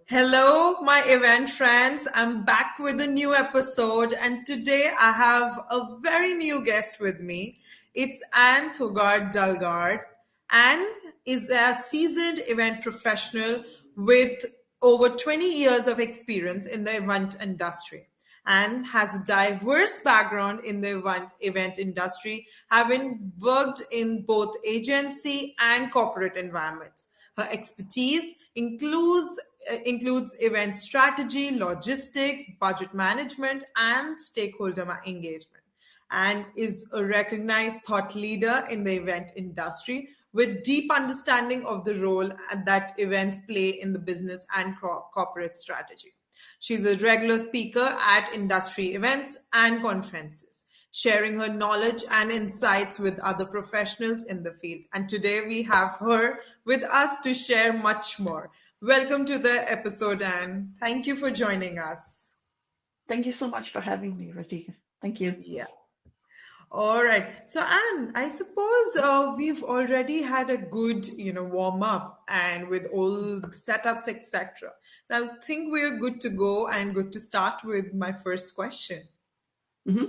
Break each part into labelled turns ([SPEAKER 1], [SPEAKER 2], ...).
[SPEAKER 1] Hello, my event friends. I'm back with a new episode, and today I have a very new guest with me. It's Thougaard Dalgaard. Anne is a seasoned event professional with over 20 years of experience in the event industry and has a diverse background in the event industry, having worked in both agency and corporate environments. Her expertise includes event strategy, logistics, budget management, and stakeholder engagement, and is a recognized thought leader in the event industry with deep understanding of the role that events play in the business and corporate strategy. She's a regular speaker at industry events and conferences, sharing her knowledge and insights with other professionals in the field. And today we have her with us to share much more. Welcome to the episode, Anne. Thank you for joining us.
[SPEAKER 2] Thank you so much for having me, Radhika. Thank you.
[SPEAKER 1] Yeah. All right. So, Anne, I suppose we've already had a good, warm up and with all the setups, etc. So I think we're good to go and good to start with my first question.
[SPEAKER 2] hmm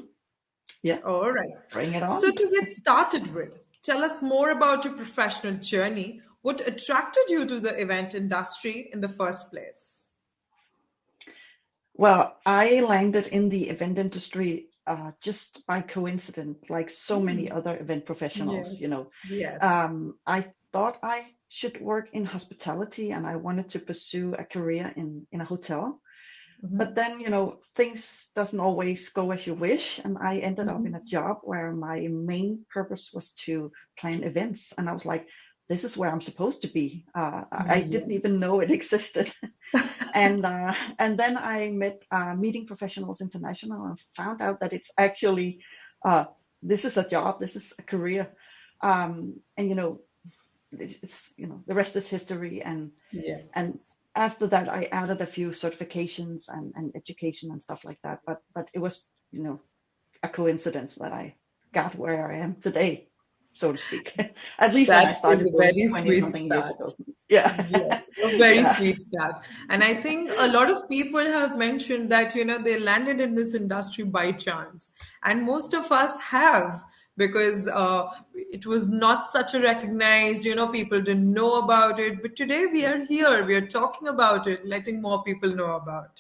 [SPEAKER 2] Yeah,
[SPEAKER 1] All right.
[SPEAKER 2] bring it
[SPEAKER 1] So,
[SPEAKER 2] on.
[SPEAKER 1] to get started with, tell us more about your professional journey. What attracted you to the event industry in the first place?
[SPEAKER 2] Well, I landed in the event industry just by coincidence, like so many
[SPEAKER 1] Hmm.
[SPEAKER 2] other event professionals.
[SPEAKER 1] Yes. Yes.
[SPEAKER 2] I thought I should work in hospitality and I wanted to pursue a career in a hotel. But
[SPEAKER 1] Hmm.
[SPEAKER 2] then, things doesn't always go as you wish, and I ended up in a
[SPEAKER 1] Hmm.
[SPEAKER 2] job where my main purpose was to plan events, and I was like, this is where I'm supposed to be. I didn't
[SPEAKER 1] Yeah.
[SPEAKER 2] even know it existed. And then I met Meeting Professionals International and found out that it's actually uh, this is a job, this is a career, and the rest is history.
[SPEAKER 1] Yeah.
[SPEAKER 2] And after that, I added a few certifications and education and stuff like that. But it was a coincidence that I got where I am today, so to speak. At least when I
[SPEAKER 1] That is
[SPEAKER 2] started
[SPEAKER 1] a
[SPEAKER 2] those
[SPEAKER 1] very
[SPEAKER 2] 20
[SPEAKER 1] sweet
[SPEAKER 2] something years
[SPEAKER 1] start.
[SPEAKER 2] ago. Yeah.
[SPEAKER 1] Yes, a very
[SPEAKER 2] Yeah.
[SPEAKER 1] sweet start. And I think a lot of people have mentioned that, they landed in this industry by chance. And most of us have, because it was not such a recognized, people didn't know about it. But today we are here, we are talking about it, letting more people know about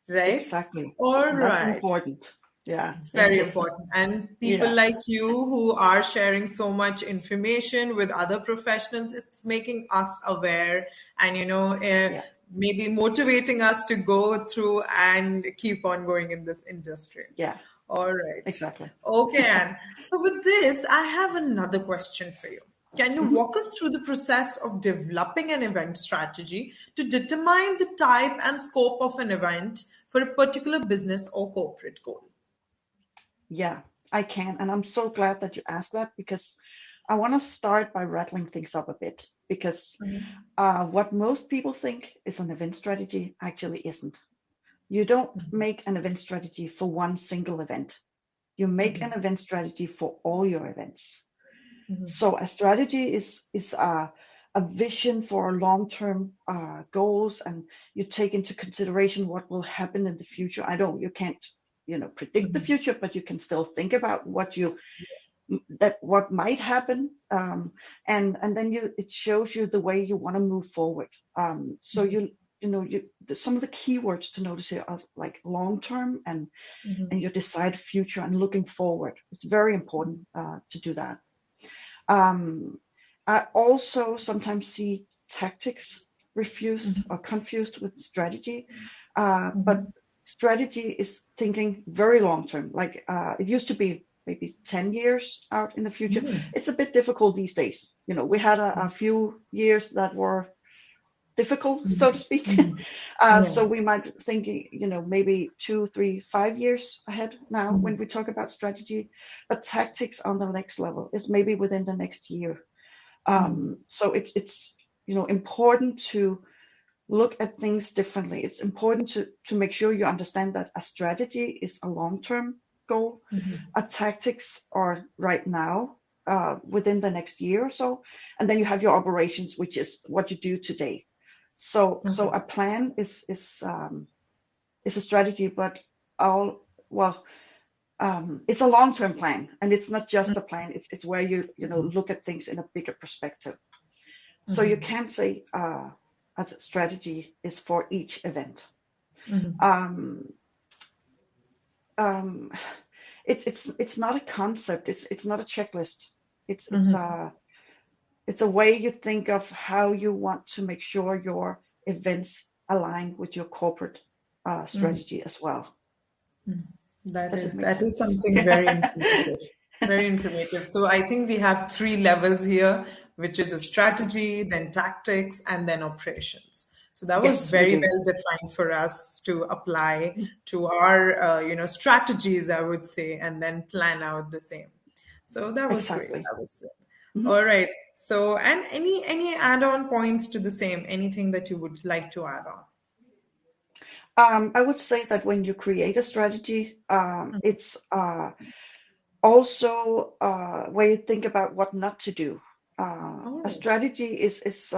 [SPEAKER 1] it. Right?
[SPEAKER 2] Exactly.
[SPEAKER 1] All
[SPEAKER 2] And that's
[SPEAKER 1] right.
[SPEAKER 2] important. Yeah, it
[SPEAKER 1] Very
[SPEAKER 2] is.
[SPEAKER 1] important. And people
[SPEAKER 2] Yeah.
[SPEAKER 1] like you who are sharing so much information with other professionals, it's making us aware and,
[SPEAKER 2] Yeah.
[SPEAKER 1] maybe motivating us to go through and keep on going in this industry.
[SPEAKER 2] Yeah.
[SPEAKER 1] All right.
[SPEAKER 2] Exactly.
[SPEAKER 1] Okay, Anne. So with this, I have another question for you. Can you
[SPEAKER 2] Mhm.
[SPEAKER 1] walk us through the process of developing an event strategy to determine the type and scope of an event for a particular business or corporate goal?
[SPEAKER 2] Yeah, I can. And I'm so glad that you asked that because I want to start by rattling things up a bit because what most people think is an event strategy actually isn't. You don't make an event strategy for one single event. You make an event strategy for all your events. So a strategy is a vision for long-term goals, and you take into consideration what will happen in the future. You can't, predict the future, but you can still think about what might happen, and then it shows you the way you want to move forward. So some of the keywords to notice here are like long-term and your desired future and looking forward. It's very important to do that. Um, I also sometimes see tactics refused or confused with strategy, but strategy is thinking very long term. Like it used to be maybe 10 years out in the future. It's a bit difficult these days. We had a few years that were difficult, so to speak.
[SPEAKER 1] Yeah.
[SPEAKER 2] So we might think, maybe 2, 3, 5 years ahead now when we talk about strategy, but tactics on the next level is maybe within the next year. So it's important to look at things differently. It's important to make sure you understand that a strategy is a long-term goal, a tactics are right now within the next year or so, and then you have your operations, which is what you do today. So a plan is a strategy, but all well, it's a long-term plan, and it's not just a plan. It's where you know look at things in a bigger perspective. So you can't say a strategy is for each event. Um, um, it's not a concept. It's not a checklist. It's it's a way you think of how you want to make sure your events align with your corporate strategy as well.
[SPEAKER 1] That
[SPEAKER 2] Does it
[SPEAKER 1] is
[SPEAKER 2] make
[SPEAKER 1] that is
[SPEAKER 2] sense?
[SPEAKER 1] something very informative. Very informative. So I think we have three levels here, which is a strategy, then tactics, and then operations. So that was
[SPEAKER 2] Yes, we
[SPEAKER 1] very
[SPEAKER 2] do.
[SPEAKER 1] well defined for us to apply to our strategies, I would say, and then plan out the same. So that was great.
[SPEAKER 2] Exactly.
[SPEAKER 1] That was great.
[SPEAKER 2] Mhm.
[SPEAKER 1] All right. So and any add-on points to the same? Anything that you would like to add on?
[SPEAKER 2] I would say that when you create a strategy, it's also where you think about what not to do. A
[SPEAKER 1] Oh.
[SPEAKER 2] strategy is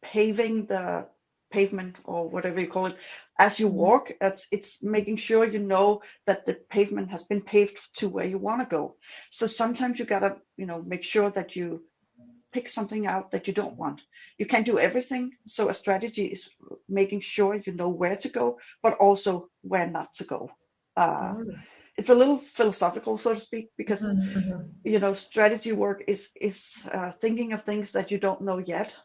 [SPEAKER 2] paving the pavement or whatever you call it as you walk. It's making sure you know that the pavement has been paved to where you want to go. So sometimes you gotta, make sure that you pick something out that you don't want. You can't do everything. So a strategy is making sure you know where to go, but also where not to go. Uh,
[SPEAKER 1] All right.
[SPEAKER 2] it's a little philosophical, so to speak, because strategy work is thinking of things that you don't know yet,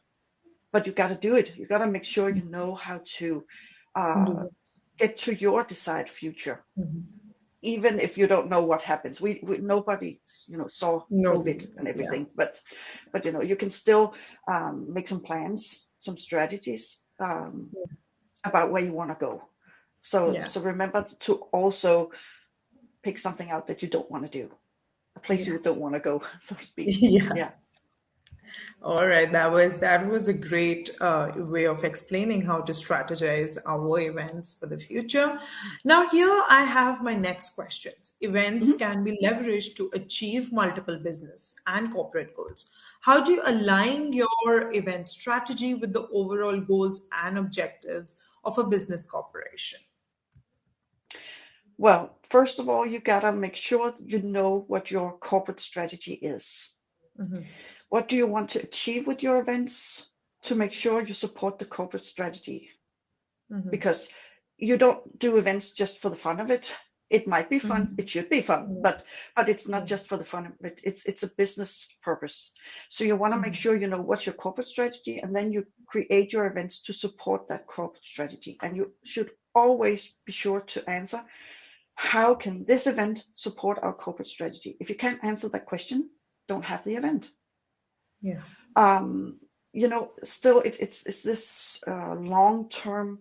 [SPEAKER 2] but you got to do it. You got to make sure you know how to uh,
[SPEAKER 1] Do
[SPEAKER 2] get to your desired future, even if you don't know what happens. We nobody saw
[SPEAKER 1] no.
[SPEAKER 2] COVID and
[SPEAKER 1] Yeah.
[SPEAKER 2] everything, but you can still make some plans, some strategies about where you want to go. So
[SPEAKER 1] Yeah.
[SPEAKER 2] so remember to also pick something out that you don't want to do, a place you
[SPEAKER 1] Yes.
[SPEAKER 2] don't want to go, so to speak.
[SPEAKER 1] Yeah.
[SPEAKER 2] Yeah.
[SPEAKER 1] All right. That was a great way of explaining how to strategize our events for the future. Now, here I have my next questions. Events
[SPEAKER 2] Mhm.
[SPEAKER 1] can be leveraged to achieve multiple business and corporate goals. How do you align your event strategy with the overall goals and objectives of a business corporation?
[SPEAKER 2] Well, first of all, you gotta make sure you know what your corporate strategy is. What do you want to achieve with your events to make sure you support the corporate strategy? Because you don't do events just for the fun of it. It might be fun, it should be fun, but it's not just for the fun of it. It's a business purpose. So you want to make sure you know what's your corporate strategy, and then you create your events to support that corporate strategy. And you should always be sure to answer, how can this event support our corporate strategy? If you can't answer that question, don't have the event.
[SPEAKER 1] Yeah.
[SPEAKER 2] um, still it's this long-term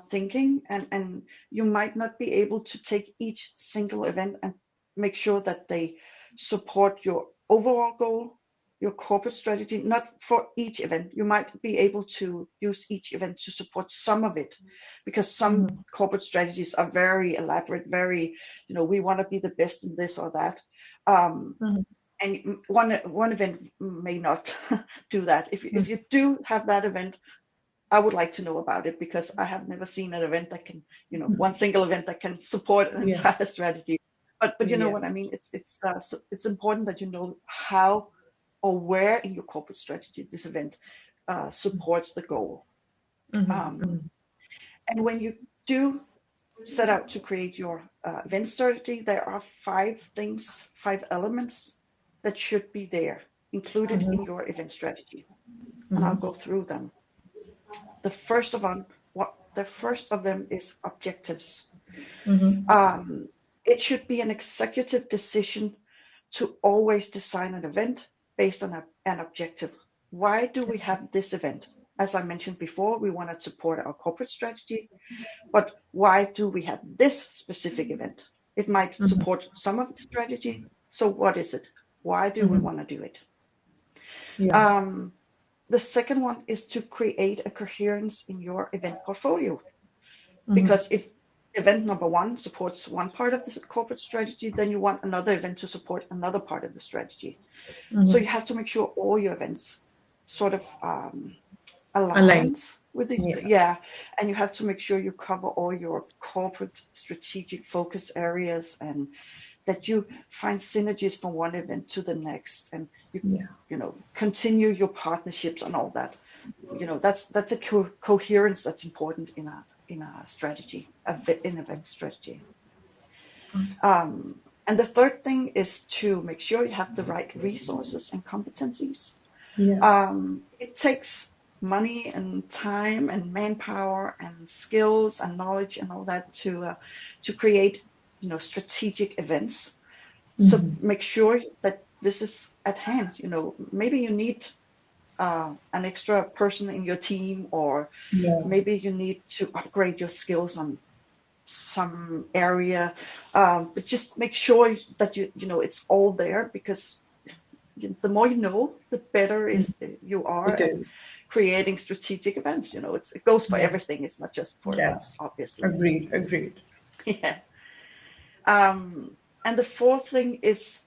[SPEAKER 2] thinking, and you might not be able to take each single event and make sure that they support your overall goal, your corporate strategy. Not for each event. You might be able to use each event to support some of it, because some corporate strategies are very elaborate, very, we want to be the best in this or that. Um, and one event may not do that. If you do have that event, I would like to know about it, because I have never seen an event that can, one single event that can support an
[SPEAKER 1] Yeah.
[SPEAKER 2] entire strategy. But you know what I
[SPEAKER 1] Yes.
[SPEAKER 2] mean. It's important that you know how or where in your corporate strategy this event supports the goal. Um, and when you do set out to create your event strategy, there are five elements that should be there, included in your event strategy. And I'll go through them. The first of them, the first of them is objectives. Um, it should be an executive decision to always design an event based on an objective. Why do we have this event? As I mentioned before, we want to support our corporate strategy. But why do we have this specific event? It might support some of the strategy. So what is it? Why do we want to do it?
[SPEAKER 1] Yeah.
[SPEAKER 2] Um, the second one is to create a coherence in your event portfolio. Because if event number one supports one part of the corporate strategy, then you want another event to support another part of the strategy. So you have to make sure all your events sort of
[SPEAKER 1] Align.
[SPEAKER 2] aligned with each,
[SPEAKER 1] Yeah.
[SPEAKER 2] yeah, and you have to make sure you cover all your corporate strategic focus areas, and that you find synergies from one event to the next, and
[SPEAKER 1] Yeah.
[SPEAKER 2] continue your partnerships and all that. That's a coherence that's important in a strategy, in event strategy.
[SPEAKER 1] Okay.
[SPEAKER 2] um, and the third thing is to make sure you have the right resources and competencies.
[SPEAKER 1] Yeah.
[SPEAKER 2] It takes money and time and manpower and skills and knowledge and all that to create strategic events. So
[SPEAKER 1] Hmm.
[SPEAKER 2] make sure that this is at hand. Maybe you need an extra person in your team, or
[SPEAKER 1] Yeah.
[SPEAKER 2] maybe you need to upgrade your skills on some area. But just make sure that it's all there, because the more you know, the better
[SPEAKER 1] Mm.
[SPEAKER 2] is you are
[SPEAKER 1] It
[SPEAKER 2] at
[SPEAKER 1] is.
[SPEAKER 2] creating strategic events. It goes for
[SPEAKER 1] Yeah.
[SPEAKER 2] everything. It's not just for
[SPEAKER 1] Yeah.
[SPEAKER 2] events, obviously.
[SPEAKER 1] Agreed. Agreed.
[SPEAKER 2] Yeah. And the fourth thing is,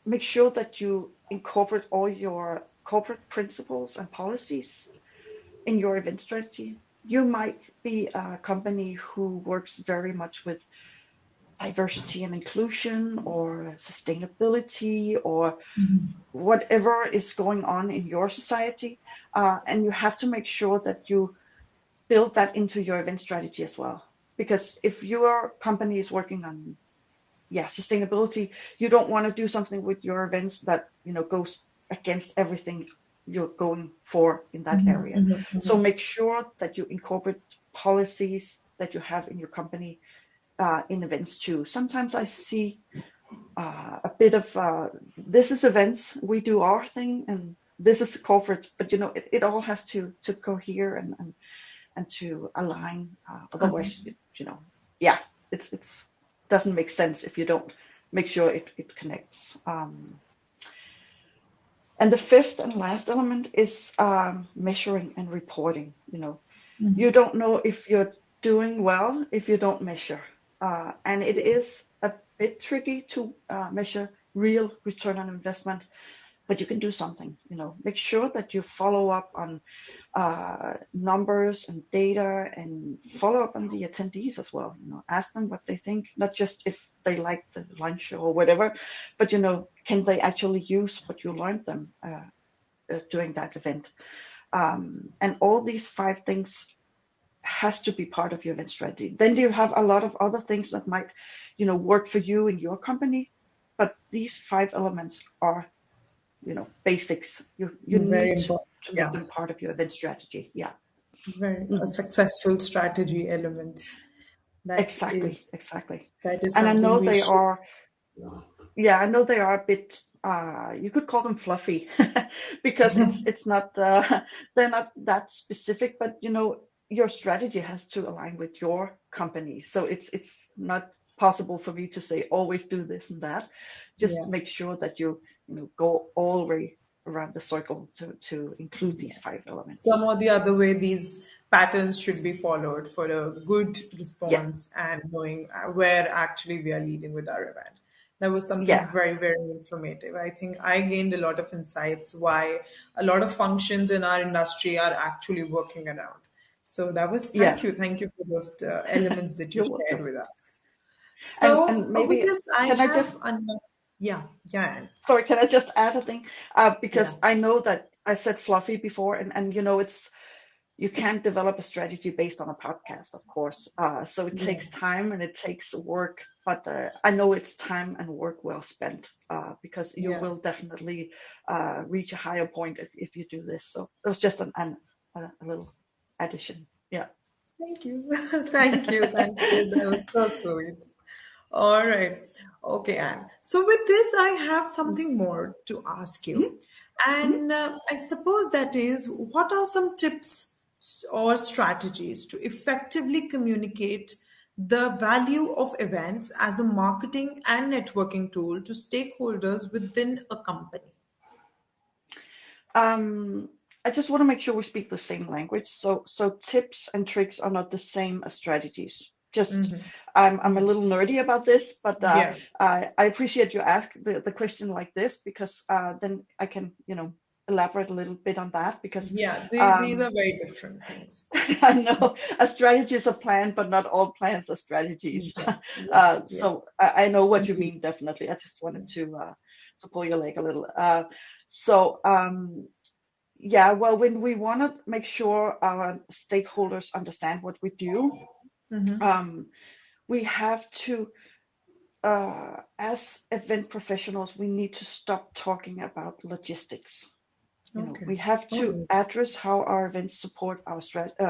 [SPEAKER 2] make sure that you incorporate all your corporate principles and policies in your event strategy. You might be a company who works very much with diversity and inclusion, or sustainability, or
[SPEAKER 1] Mhm.
[SPEAKER 2] whatever is going on in your society. And you have to make sure that you build that into your event strategy as well. Because if your company is working on, yeah, sustainability, you don't want to do something with your events that goes against everything you're going for in that
[SPEAKER 1] Mhm.
[SPEAKER 2] area.
[SPEAKER 1] Mhm.
[SPEAKER 2] So
[SPEAKER 1] Mhm.
[SPEAKER 2] make sure that you incorporate policies that you have in your company in events too. Sometimes I see a bit of this is events, we do our thing, and this is the corporate, but it all has to cohere and to align. Otherwise, yeah, it's doesn't make sense if you don't make sure it connects. And the fifth and last element is measuring and reporting. You
[SPEAKER 1] Mhm.
[SPEAKER 2] don't know if you're doing well if you don't measure. And it is a bit tricky to measure real return on investment, but you can do something. Make sure that you follow up on numbers and data, and follow up on the attendees as well. Ask them what they think, not just if they like the lunch or whatever, but can they actually use what you learned them during that event? And all these five things has to be part of your event strategy. Then you have a lot of other things that might, work for you in your company, but these five elements are, basics. You
[SPEAKER 1] Very
[SPEAKER 2] need
[SPEAKER 1] important.
[SPEAKER 2] to make
[SPEAKER 1] Yeah.
[SPEAKER 2] them part of your event strategy. Yeah.
[SPEAKER 1] Very
[SPEAKER 2] Mhm.
[SPEAKER 1] successful strategy elements. That is
[SPEAKER 2] Exactly, exactly.
[SPEAKER 1] that is
[SPEAKER 2] And I
[SPEAKER 1] something
[SPEAKER 2] know
[SPEAKER 1] we
[SPEAKER 2] they
[SPEAKER 1] should.
[SPEAKER 2] are, yeah, I know they are a bit, you could call them fluffy, because it's not, they're not that specific, but your strategy has to align with your company. So it's not possible for me to say always do this and that. Just
[SPEAKER 1] Yeah.
[SPEAKER 2] make sure that you go all the way around the circle to include these
[SPEAKER 1] Yeah.
[SPEAKER 2] five elements.
[SPEAKER 1] Some or the other way these patterns should be followed for a good
[SPEAKER 2] Yeah,
[SPEAKER 1] response and knowing where actually we are leading with our event. That was something
[SPEAKER 2] yeah,
[SPEAKER 1] very, very informative. I think I gained a lot of insights why a lot of functions in our industry are actually working around. So that was
[SPEAKER 2] yeah.
[SPEAKER 1] thank you for those elements that you
[SPEAKER 2] You're
[SPEAKER 1] shared
[SPEAKER 2] welcome.
[SPEAKER 1] with us.
[SPEAKER 2] And
[SPEAKER 1] So with
[SPEAKER 2] maybe
[SPEAKER 1] this, I
[SPEAKER 2] can I just
[SPEAKER 1] have another. Yeah, yeah, Anne.
[SPEAKER 2] sorry, can I just add a thing?
[SPEAKER 1] Yeah,
[SPEAKER 2] Because I know that I said fluffy before, and it's you can't develop a strategy based on a podcast, of course. So it
[SPEAKER 1] yeah,
[SPEAKER 2] takes time and it takes work, but I know it's time and work well spent, because you
[SPEAKER 1] yeah.
[SPEAKER 2] will definitely reach a higher point if you do this. So it was just a little addition. Yeah.
[SPEAKER 1] Thank you. Thank you. Thank you. That was so sweet. All right. Okay, Anne. So, with this, I have something more to ask
[SPEAKER 2] Mhm,
[SPEAKER 1] you.
[SPEAKER 2] mhm.
[SPEAKER 1] And I suppose that is what are some tips or strategies to effectively communicate the value of events as a marketing and networking tool to stakeholders within a company?
[SPEAKER 2] Um, I just want to make sure we speak the same language. So tips and tricks are not the same as strategies. Just
[SPEAKER 1] Hmm.
[SPEAKER 2] I'm a little nerdy about this, but
[SPEAKER 1] Yeah.
[SPEAKER 2] I appreciate you ask the question like this, because then I can elaborate a little bit on that because
[SPEAKER 1] Yeah, these
[SPEAKER 2] um,
[SPEAKER 1] are very different things.
[SPEAKER 2] I know a strategy is a plan, but not all plans are strategies.
[SPEAKER 1] Yeah, yeah, yeah.
[SPEAKER 2] So I know what you
[SPEAKER 1] Agreed.
[SPEAKER 2] mean, definitely. I just wanted
[SPEAKER 1] Yeah.
[SPEAKER 2] to pull your leg a little. So yeah, well, when we want to make sure our stakeholders understand what we do,
[SPEAKER 1] Mm-hmm.
[SPEAKER 2] um, we have to, as event professionals, we need to stop talking about logistics.
[SPEAKER 1] Okay.
[SPEAKER 2] We have
[SPEAKER 1] All
[SPEAKER 2] to
[SPEAKER 1] right.
[SPEAKER 2] address how our events support our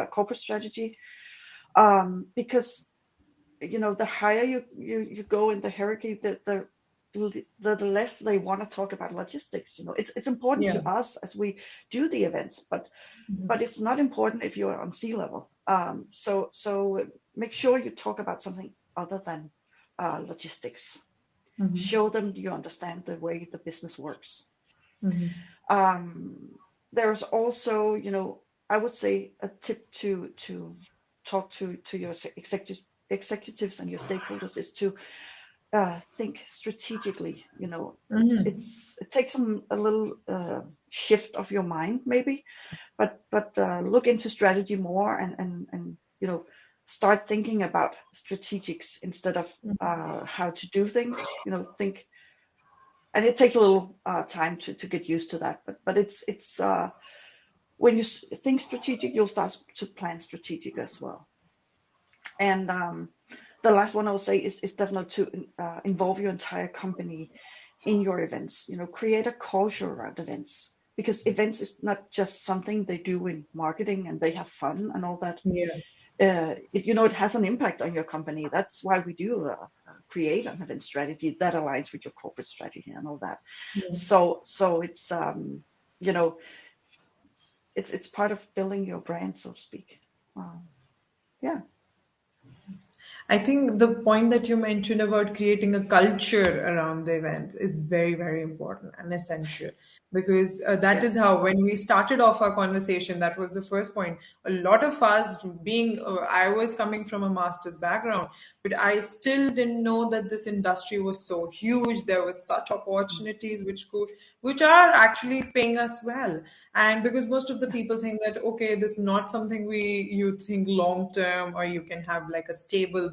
[SPEAKER 2] corporate strategy, because the higher you go in the hierarchy, the less they want to talk about logistics. It's important
[SPEAKER 1] Yeah.
[SPEAKER 2] to us as we do the events, but
[SPEAKER 1] Mm-hmm.
[SPEAKER 2] it's not important if you're on sea level. So make sure you talk about something other than logistics.
[SPEAKER 1] Mm-hmm.
[SPEAKER 2] Show them you understand the way the business works.
[SPEAKER 1] Mm-hmm.
[SPEAKER 2] Um, there's also, I would say a tip to talk to your executives and your stakeholders is to think strategically.
[SPEAKER 1] Mm-hmm.
[SPEAKER 2] It takes a little shift of your mind maybe, but look into strategy more and start thinking about strategics instead of how to do things. Think, and it takes a little time to get used to that, but it's when you think strategic, you'll start to plan strategic as well. And the last one I will say is definitely to involve your entire company in your events. Create a culture around events, because events is not just something they do in marketing and they have fun and all that.
[SPEAKER 1] Yeah.
[SPEAKER 2] It has an impact on your company. That's why we do create an event strategy that aligns with your corporate strategy and all that.
[SPEAKER 1] Yeah.
[SPEAKER 2] So you know it's part of building your brand, so to speak. Um, yeah,
[SPEAKER 1] I think the point that you mentioned about creating a culture around the events is very, very important and essential because that
[SPEAKER 2] yeah,
[SPEAKER 1] is how, when we started off our conversation, that was the first point. A lot of us, I was coming from a master's background, but I still didn't know that this industry was so huge. There was such opportunities which are actually paying us well. And because most of the people think that, okay, this is not something you think long term, or you can have like a stable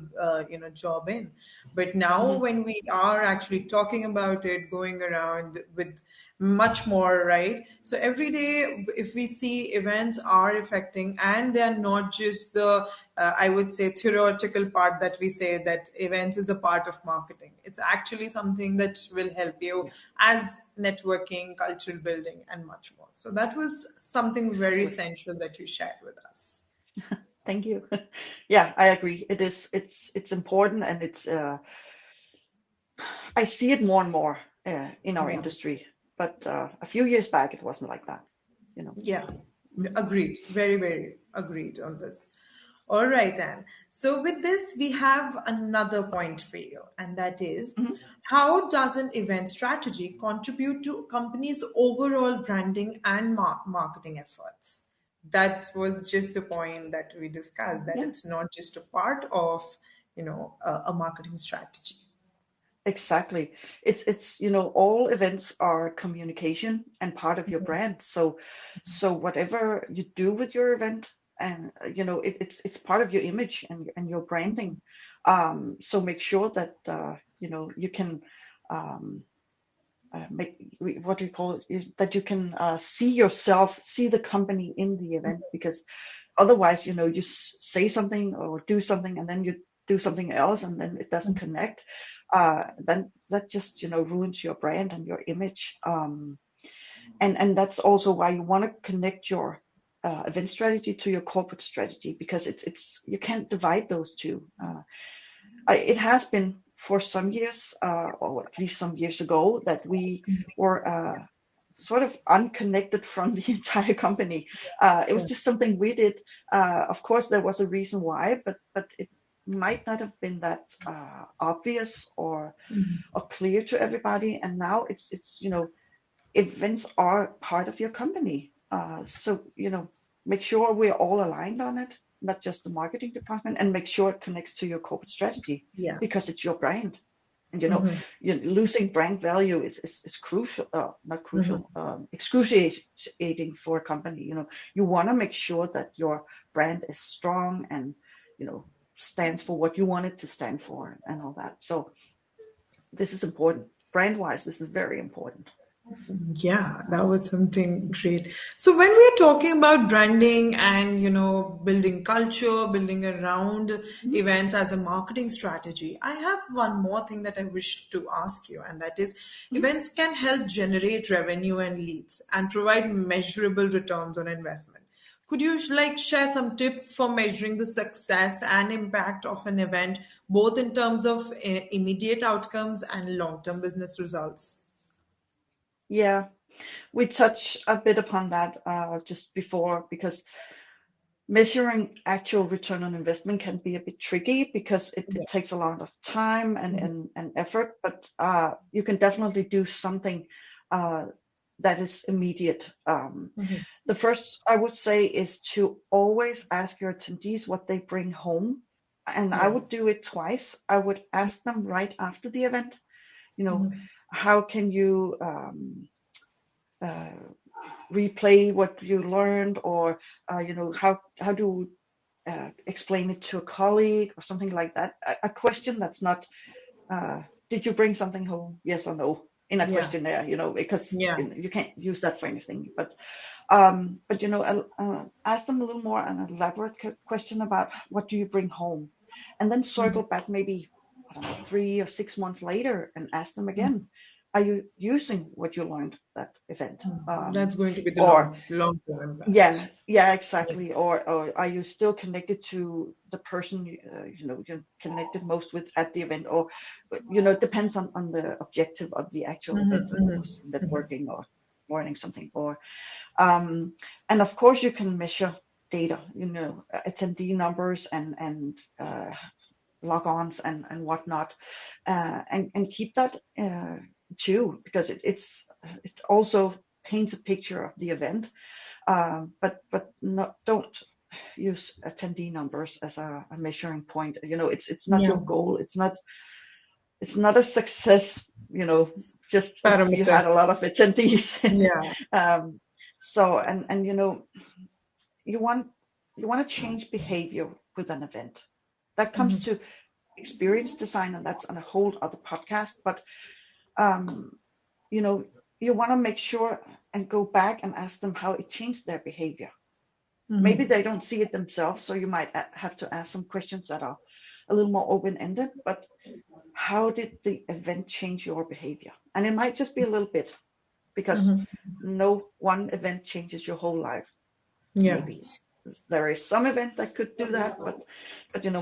[SPEAKER 1] job in. But now
[SPEAKER 2] hmm
[SPEAKER 1] when we are actually talking about it, going around with much more, right? So every day, if we see events are affecting, and they are not just the I would say theoretical part that we say that events is a part of marketing. It's actually something that will help you
[SPEAKER 2] yeah,
[SPEAKER 1] as networking, cultural building, and much more. So that was something very
[SPEAKER 2] exactly.
[SPEAKER 1] essential that you shared with us.
[SPEAKER 2] Thank you. Yeah, I agree. It's important, and I see it more and more in our
[SPEAKER 1] Yeah.
[SPEAKER 2] industry. But a few years back, it wasn't like that. You know.
[SPEAKER 1] Yeah, agreed. Very, very agreed on this. All right, Anne. So, with this, we have another point for you, and that is,
[SPEAKER 2] Mhm.
[SPEAKER 1] how does an event strategy contribute to a company's overall branding and marketing efforts? That was just the point that we discussed, that
[SPEAKER 2] Yeah.
[SPEAKER 1] it's not just a part of, a marketing strategy.
[SPEAKER 2] Exactly. It's all events are communication and part of your brand. So whatever you do with your event, and it's part of your image and your branding. So make sure that you can um, what do you call it? That you can see the company in the event, because otherwise, you say something or do something and then you do something else and then it doesn't connect. Then that just, ruins your brand and your image. And that's also why you want to connect your event strategy to your corporate strategy, because it's you can't divide those two. It has been for some years, or at least some years ago, that we were sort of unconnected from the entire company. It was
[SPEAKER 1] Yeah.
[SPEAKER 2] just something we did. Of course, there was a reason why, but it might not have been that obvious or clear to everybody. And now it's events are part of your company. So make sure we're all aligned on it, not just the marketing department, and make sure it connects to your corporate strategy
[SPEAKER 1] Yeah.
[SPEAKER 2] because it's your brand. And
[SPEAKER 1] Mhm.
[SPEAKER 2] losing brand value is crucial, not
[SPEAKER 1] Mhm.
[SPEAKER 2] crucial, excruciating for a company. You want to make sure that your brand is strong and you know stands for what you want it to stand for and all that. So this is important. Brand wise, this is very important.
[SPEAKER 1] Yeah, that was something great. So when we're talking about branding and, building culture, building around
[SPEAKER 2] Mhm.
[SPEAKER 1] events as a marketing strategy, I have one more thing that I wish to ask you, and that is
[SPEAKER 2] Mhm.
[SPEAKER 1] events can help generate revenue and leads and provide measurable returns on investment. Could you share some tips for measuring the success and impact of an event, both in terms of immediate outcomes and long-term business results?
[SPEAKER 2] Yeah, we touched a bit upon that just before, because measuring actual return on investment can be a bit tricky because it takes a lot of time and effort, but you can definitely do something uh, that is immediate.
[SPEAKER 1] Mhm.
[SPEAKER 2] The first I would say is to always ask your attendees what they bring home. And I
[SPEAKER 1] Yeah.
[SPEAKER 2] would do it twice. I would ask them right after the event, you know,
[SPEAKER 1] Mhm.
[SPEAKER 2] how can you uh, replay what you learned, or how do explain it to a colleague or something like that. A question that's not, uh, did you bring something home? Yes or no, in a
[SPEAKER 1] Yeah.
[SPEAKER 2] questionnaire, because
[SPEAKER 1] Yeah.
[SPEAKER 2] you can't use that for anything. But ask them a little more an elaborate question about what do you bring home, and then circle back maybe, I don't know, 3 or 6 months later and ask them again, are you using what you learned at that event?
[SPEAKER 1] That's going to be the
[SPEAKER 2] Or
[SPEAKER 1] long-term impact.
[SPEAKER 2] yeah, exactly. Or are you still connected to the person you're connected most with at the event? Or it depends on the objective of the actual event,
[SPEAKER 1] Mhm,
[SPEAKER 2] if it
[SPEAKER 1] mhm,
[SPEAKER 2] was
[SPEAKER 1] mhm.
[SPEAKER 2] networking or learning something. Or and of course you can measure data, attendee numbers and log-ons and whatnot, and keep that too, because it also paints a picture of the event. But not, don't use attendee numbers as a measuring point. It's not
[SPEAKER 1] Yeah.
[SPEAKER 2] your goal. It's not a success. Just if you
[SPEAKER 1] Parameter.
[SPEAKER 2] had a lot of attendees.
[SPEAKER 1] Yeah.
[SPEAKER 2] um, so and you want you want to change behavior with an event. That comes
[SPEAKER 1] Mhm,
[SPEAKER 2] to experience design, and that's on a whole other podcast. But um, you know, you want to make sure and go back and ask them how it changed their behavior. Maybe
[SPEAKER 1] mhm.
[SPEAKER 2] they don't see it themselves, so you might have to ask some questions that are a little more open-ended. But how did the event change your behavior? And it might just be a little bit, because
[SPEAKER 1] Mhm.
[SPEAKER 2] no one event changes your whole life.
[SPEAKER 1] Yeah.
[SPEAKER 2] Maybe there is some event that could do that, but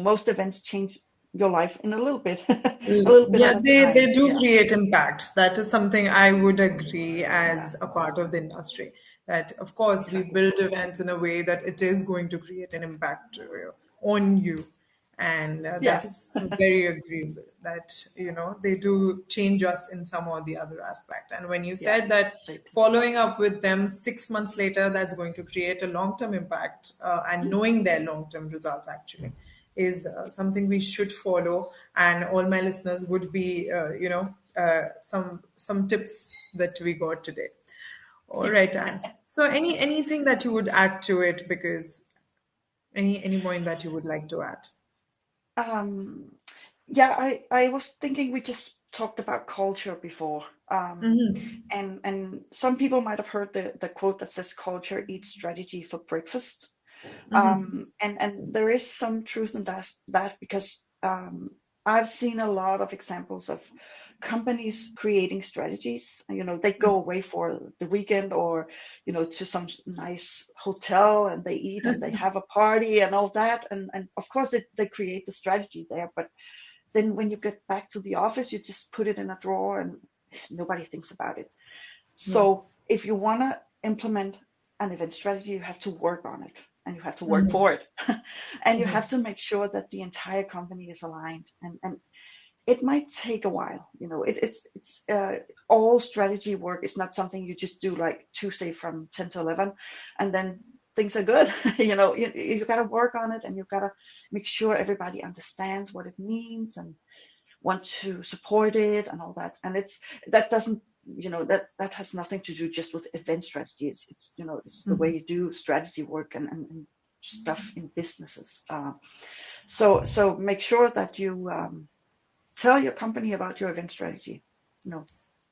[SPEAKER 2] most events change your life in a little bit, a little bit
[SPEAKER 1] Yeah,
[SPEAKER 2] at a
[SPEAKER 1] they
[SPEAKER 2] time.
[SPEAKER 1] do
[SPEAKER 2] Yeah,
[SPEAKER 1] create impact. That is something I would agree
[SPEAKER 2] yeah,
[SPEAKER 1] as a part of the industry. That, of course, we
[SPEAKER 2] exactly.
[SPEAKER 1] build events in a way that it is going to create an impact on you. And that
[SPEAKER 2] Yeah,
[SPEAKER 1] is very agreeable that, they do change us in some or the other aspect. And when you
[SPEAKER 2] yeah,
[SPEAKER 1] said that
[SPEAKER 2] they do.
[SPEAKER 1] following up with them 6 months later, that's going to create a long-term impact, and knowing their long-term results actually is something we should follow, and all my listeners would be some tips that we got today. All right, Anne. So anything that you would add to it, because any point that you would like to add?
[SPEAKER 2] Um, yeah, I was thinking, we just talked about culture before. And some people might have heard the quote that says culture eats strategy for breakfast. And there is some truth in that, because I've seen a lot of examples of companies creating strategies. They go away for the weekend, or to some nice hotel, and they eat and they have a party and all that, and of course they create the strategy there. But then when you get back to the office, you just put it in a drawer and nobody thinks about it.
[SPEAKER 1] Yeah.
[SPEAKER 2] So if you want to implement an event strategy, you have to work on it, and you have to work for it. And you have to make sure that the entire company is aligned. And it might take a while. It's all strategy work is not something you just do like Tuesday from 10 to 11 and then things are good. You got to work on it, and you got to make sure everybody understands what it means and want to support it and all that. And that doesn't, that has nothing to do just with event strategy. It's the way you do strategy work and stuff in businesses. So make sure that you tell your company about your event strategy. You know,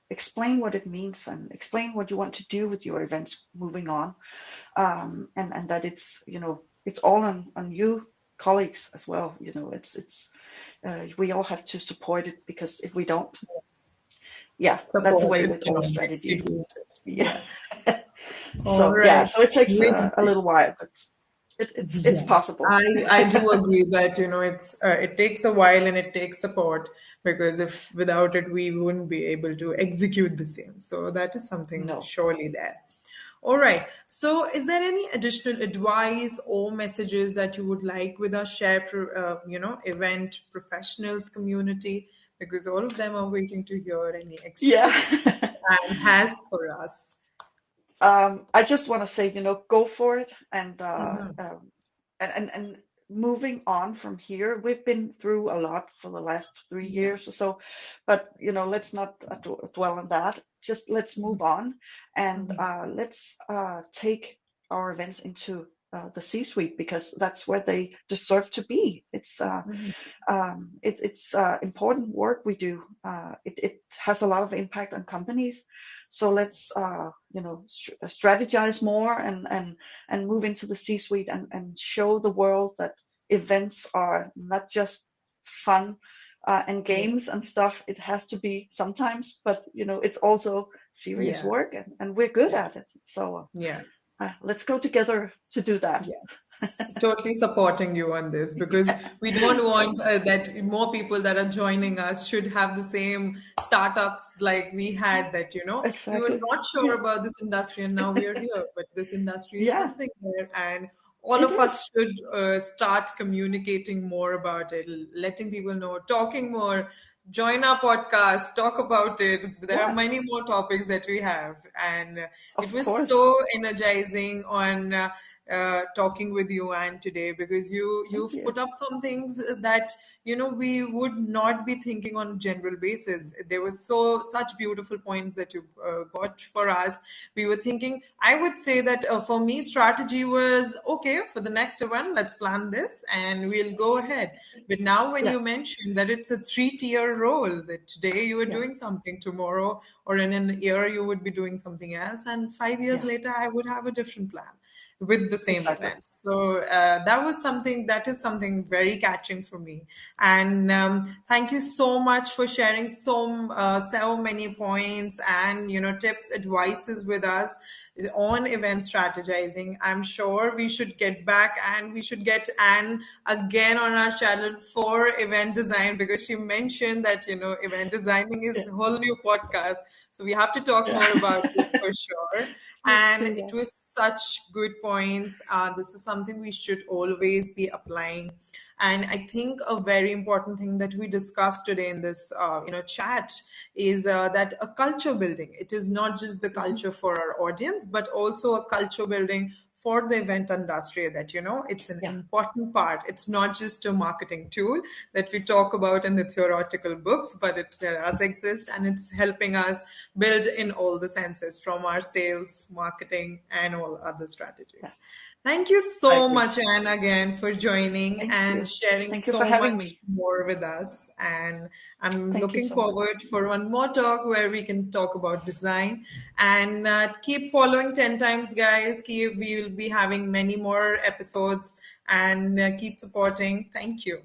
[SPEAKER 2] explain what it means and explain what you want to do with your events moving on. And that it's all on you colleagues as well. It's we all have to support it, because if we don't, yeah, that's the
[SPEAKER 1] Support
[SPEAKER 2] way
[SPEAKER 1] it,
[SPEAKER 2] with all strategy.
[SPEAKER 1] execute it.
[SPEAKER 2] Yeah.
[SPEAKER 1] Yeah. All
[SPEAKER 2] So yeah,
[SPEAKER 1] right.
[SPEAKER 2] so it takes
[SPEAKER 1] Really
[SPEAKER 2] a little while, but it's
[SPEAKER 1] Yes,
[SPEAKER 2] possible.
[SPEAKER 1] I do agree that it takes a while and it takes support, because if without it we wouldn't be able to execute the same. So that is something
[SPEAKER 2] No.
[SPEAKER 1] surely there. All right. So is there any additional advice or messages that you would like with our event professionals community? Because all of them are waiting to hear any extra
[SPEAKER 2] Yeah.
[SPEAKER 1] tips and has for us.
[SPEAKER 2] I just want to say, go for it,
[SPEAKER 1] Mhm.
[SPEAKER 2] and moving on from here. We've been through a lot for the last 3 years or so, but let's not dwell on that. Just let's move on, and let's take our events into the C-suite, because that's where they deserve to be. It's important work we do. It has a lot of impact on companies. So let's strategize more and move into the C-suite and show the world that events are not just fun and
[SPEAKER 1] Yeah.
[SPEAKER 2] games and stuff. It has to be sometimes, but it's also serious
[SPEAKER 1] Yeah.
[SPEAKER 2] work, and we're good
[SPEAKER 1] Yeah.
[SPEAKER 2] at it. So
[SPEAKER 1] Yeah.
[SPEAKER 2] let's go together to do that.
[SPEAKER 1] Yes, totally supporting you on this, because we don't want that more people that are joining us should have the same startups like we had, that, we were
[SPEAKER 2] Exactly.
[SPEAKER 1] not
[SPEAKER 2] Yeah.
[SPEAKER 1] sure about this industry and now we are here, but this industry is
[SPEAKER 2] Yeah,
[SPEAKER 1] something there, and all
[SPEAKER 2] it
[SPEAKER 1] of us
[SPEAKER 2] is.
[SPEAKER 1] should start communicating more about it, letting people know, talking more, join our podcast, talk about it. There are
[SPEAKER 2] Yeah,
[SPEAKER 1] many more topics that we have, and it
[SPEAKER 2] of
[SPEAKER 1] was
[SPEAKER 2] course.
[SPEAKER 1] so energizing on talking with you, Anne, today, because
[SPEAKER 2] Thank
[SPEAKER 1] you've
[SPEAKER 2] you.
[SPEAKER 1] put up some things that we would not be thinking on a general basis. There were such beautiful points that you got for us. We were thinking, I would say that for me, strategy was okay for the next event. Let's plan this and we'll go ahead. But now, when
[SPEAKER 2] Yeah,
[SPEAKER 1] you mentioned that it's a three-tier role, that today you are
[SPEAKER 2] yeah,
[SPEAKER 1] doing something, tomorrow or in an year you would be doing something else, and 5 years
[SPEAKER 2] yeah,
[SPEAKER 1] later I would have a different plan with the same
[SPEAKER 2] exactly.
[SPEAKER 1] event. So that is something very catching for me. And thank you so much for sharing so many points and tips, advices with us on event strategizing. I'm sure we should get back and we should get Anne again on our channel for event design, because she mentioned that event designing
[SPEAKER 2] Yeah,
[SPEAKER 1] is a whole new podcast. So we have to talk
[SPEAKER 2] yeah.
[SPEAKER 1] more about it for sure.
[SPEAKER 2] Let's
[SPEAKER 1] And
[SPEAKER 2] do
[SPEAKER 1] it
[SPEAKER 2] that.
[SPEAKER 1] was such good points. This is something we should always be applying. And I think a very important thing that we discussed today in this, chat is that a culture building. It is not just the
[SPEAKER 2] Hmm.
[SPEAKER 1] culture for our audience, but also a culture building for the event industry, that it's an
[SPEAKER 2] Yeah,
[SPEAKER 1] important part. It's not just a marketing tool that we talk about in the theoretical books, but it does exist, and it's helping us build in all the senses, from our sales, marketing, and all other
[SPEAKER 2] yeah.
[SPEAKER 1] strategies. Thank you
[SPEAKER 2] I
[SPEAKER 1] so
[SPEAKER 2] agree.
[SPEAKER 1] much, Anne, again for joining
[SPEAKER 2] Thank
[SPEAKER 1] and
[SPEAKER 2] you.
[SPEAKER 1] sharing
[SPEAKER 2] Thank you for
[SPEAKER 1] so
[SPEAKER 2] having
[SPEAKER 1] much
[SPEAKER 2] me.
[SPEAKER 1] more with us. And I'm
[SPEAKER 2] Thank you
[SPEAKER 1] looking
[SPEAKER 2] so much.
[SPEAKER 1] forward for one more talk where we can talk about design. And keep following 10 times, guys. We will be having many more episodes, and keep supporting. Thank you.